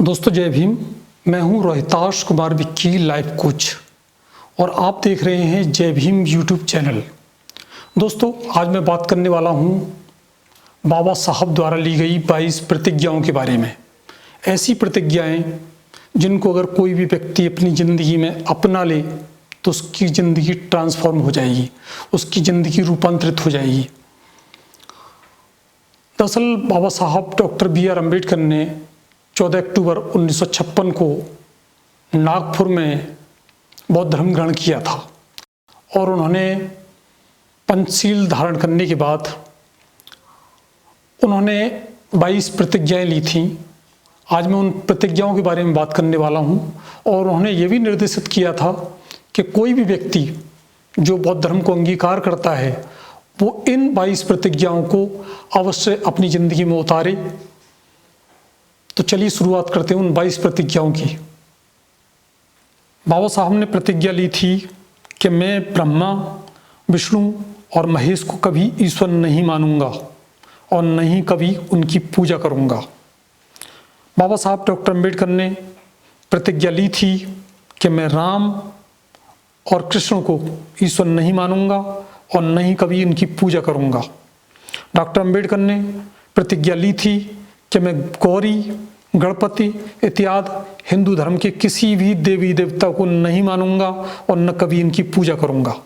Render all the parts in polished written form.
दोस्तों जय भीम। मैं हूं रोहिताश कुमार विक्की, लाइफ कोच, और आप देख रहे हैं जय भीम यूट्यूब चैनल। दोस्तों आज मैं बात करने वाला हूं बाबा साहब द्वारा ली गई 22 प्रतिज्ञाओं के बारे में। ऐसी प्रतिज्ञाएं जिनको अगर कोई भी व्यक्ति अपनी ज़िंदगी में अपना ले तो उसकी ज़िंदगी ट्रांसफॉर्म हो जाएगी, उसकी ज़िंदगी रूपांतरित हो जाएगी। दरअसल बाबा साहब डॉक्टर B.R. अम्बेडकर ने 14 अक्टूबर 1956 को नागपुर में बौद्ध धर्म ग्रहण किया था और उन्होंने पंचशील धारण करने के बाद उन्होंने 22 प्रतिज्ञाएं ली थीं। आज मैं उन प्रतिज्ञाओं के बारे में बात करने वाला हूं और उन्होंने ये भी निर्देशित किया था कि कोई भी व्यक्ति जो बौद्ध धर्म को अंगीकार करता है वो इन 22 प्रतिज्ञाओं को अवश्य अपनी ज़िंदगी में उतारे। तो चलिए शुरुआत करते हैं उन 22 प्रतिज्ञाओं की। बाबा साहब ने प्रतिज्ञा ली थी कि मैं ब्रह्मा, विष्णु और महेश को कभी ईश्वर नहीं मानूंगा और नहीं कभी उनकी पूजा करूंगा। बाबा साहब डॉक्टर अम्बेडकर ने प्रतिज्ञा ली थी कि मैं राम और कृष्ण को ईश्वर नहीं मानूंगा और नहीं कभी इनकी पूजा करूंगा। डॉक्टर अम्बेडकर ने प्रतिज्ञा ली थी कि मैं गौरी, गणपति इत्यादि हिंदू धर्म के किसी भी देवी देवता को नहीं मानूंगा और न कभी इनकी पूजा करूंगा।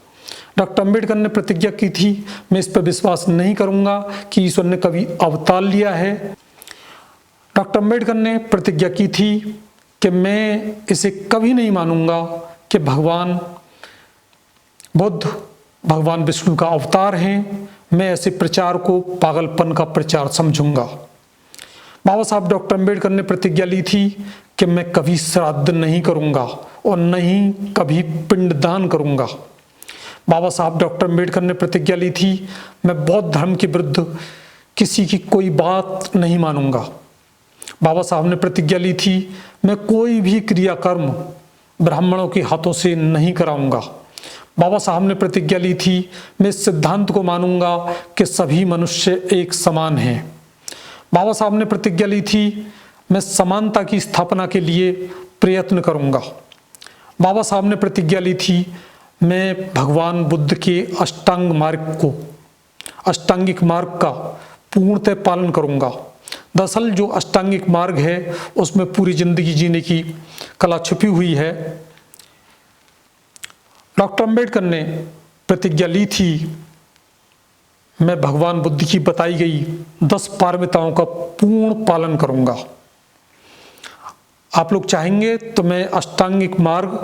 डॉक्टर अम्बेडकर ने प्रतिज्ञा की थी मैं इस पर विश्वास नहीं करूंगा कि ईश्वर ने कभी अवतार लिया है। डॉक्टर अम्बेडकर ने प्रतिज्ञा की थी कि मैं इसे कभी नहीं मानूंगा कि भगवान बुद्ध भगवान विष्णु का अवतार हैं। मैं ऐसे प्रचार को पागलपन का प्रचार समझूंगा। बाबा साहब डॉक्टर अम्बेडकर ने प्रतिज्ञा ली थी कि मैं कभी श्राद्ध नहीं करूंगा और नहीं कभी पिंडदान करूंगा। बाबा साहब डॉक्टर अम्बेडकर ने प्रतिज्ञा ली थी मैं बौद्ध धर्म के विरुद्ध किसी की कोई बात नहीं मानूंगा। बाबा साहब ने प्रतिज्ञा ली थी मैं कोई भी क्रियाकर्म ब्राह्मणों के हाथों से नहीं कराऊंगा। बाबा साहब ने प्रतिज्ञा ली थी मैं इस सिद्धांत को मानूंगा कि सभी मनुष्य एक समान हैं। बाबा साहब ने प्रतिज्ञा ली थी मैं समानता की स्थापना के लिए प्रयत्न करूंगा। बाबा साहब ने प्रतिज्ञा ली थी मैं भगवान बुद्ध के अष्टांगिक मार्ग का पूर्णतः पालन करूंगा। दरअसल जो अष्टांगिक मार्ग है उसमें पूरी जिंदगी जीने की कला छुपी हुई है। डॉक्टर अम्बेडकर ने प्रतिज्ञा ली थी मैं भगवान बुद्ध की बताई गई 10 पारमिताओं का पूर्ण पालन करूंगा। आप लोग चाहेंगे तो मैं अष्टांगिक मार्ग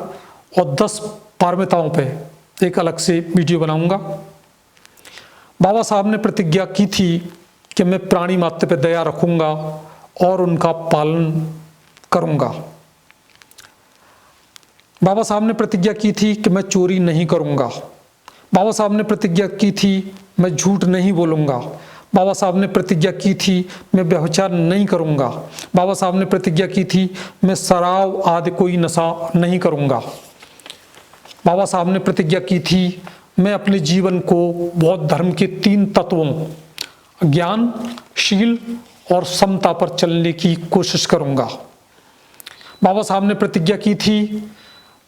और 10 पारमिताओं पे एक अलग से वीडियो बनाऊंगा। बाबा साहब ने प्रतिज्ञा की थी कि मैं प्राणी मात्र पे दया रखूंगा और उनका पालन करूंगा। बाबा साहब ने प्रतिज्ञा की थी कि मैं चोरी नहीं करूंगा। बाबा साहब ने प्रतिज्ञा की थी मैं झूठ नहीं बोलूंगा। बाबा साहब ने प्रतिज्ञा की थी मैं व्यभिचार नहीं करूंगा। बाबा साहब ने प्रतिज्ञा की थी मैं शराब आदि कोई नशा नहीं करूंगा। बाबा साहब ने प्रतिज्ञा की थी मैं अपने जीवन को बौद्ध धर्म के 3 तत्वों ज्ञान, शील और समता पर चलने की कोशिश करूंगा। बाबा साहब ने प्रतिज्ञा की थी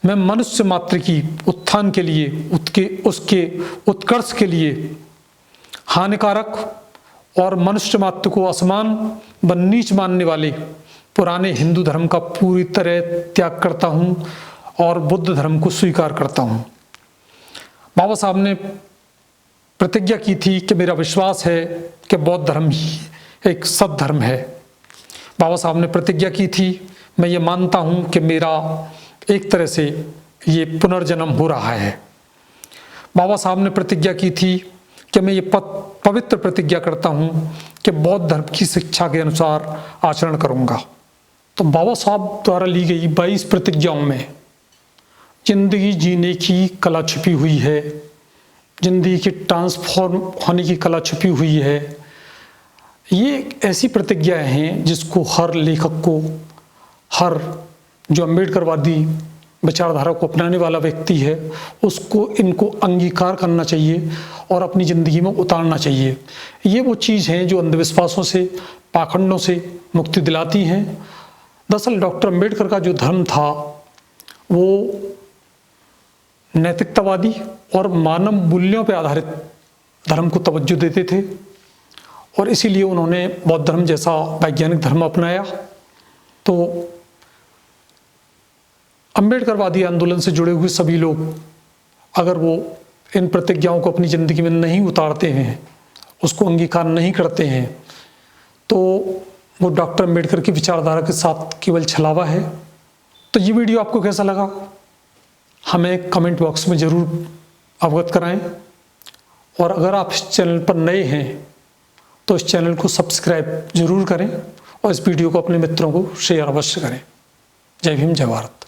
मैं मनुष्य मात्र की उत्थान के लिए उसके उत्कर्ष के लिए हानिकारक और मनुष्य मात्र को असमान व नीच मानने वाले पुराने हिंदू धर्म का पूरी तरह त्याग करता हूं और बुद्ध धर्म को स्वीकार करता हूं। बाबा साहब ने प्रतिज्ञा की थी कि मेरा विश्वास है कि बौद्ध धर्म ही एक सद्धर्म है। बाबा साहब ने प्रतिज्ञा की थी मैं ये मानता हूं कि मेरा एक तरह से ये पुनर्जन्म हो रहा है। बाबा साहब ने प्रतिज्ञा की थी कि मैं ये पवित्र प्रतिज्ञा करता हूं कि बौद्ध धर्म की शिक्षा के अनुसार आचरण करूंगा। तो बाबा साहब द्वारा ली गई 22 प्रतिज्ञाओं में जिंदगी जीने की कला छुपी हुई है, जिंदगी की ट्रांसफॉर्म होने की कला छुपी हुई है। ये ऐसी प्रतिज्ञाएं हैं जिसको हर लेखक को, हर जो अम्बेडकरवादी विचारधारा को अपनाने वाला व्यक्ति है उसको इनको अंगीकार करना चाहिए और अपनी ज़िंदगी में उतारना चाहिए। ये वो चीज़ हैं जो अंधविश्वासों से, पाखंडों से मुक्ति दिलाती हैं दरअसल डॉक्टर अम्बेडकर का जो धर्म था वो नैतिकतावादी और मानव मूल्यों पर आधारित धर्म को तवज्जो देते थे और इसीलिए उन्होंने बौद्ध धर्म जैसा वैज्ञानिक धर्म अपनाया। तो अम्बेडकरवादी आंदोलन से जुड़े हुए सभी लोग अगर वो इन प्रतिज्ञाओं को अपनी ज़िंदगी में नहीं उतारते हैं, उसको अंगीकार नहीं करते हैं, तो वो डॉक्टर अम्बेडकर की विचारधारा के साथ केवल छलावा है। तो ये वीडियो आपको कैसा लगा हमें कमेंट बॉक्स में ज़रूर अवगत कराएं और अगर आप इस चैनल पर नए हैं तो इस चैनल को सब्सक्राइब जरूर करें और इस वीडियो को अपने मित्रों को शेयर अवश्य करें। जय भीम, जय भारत।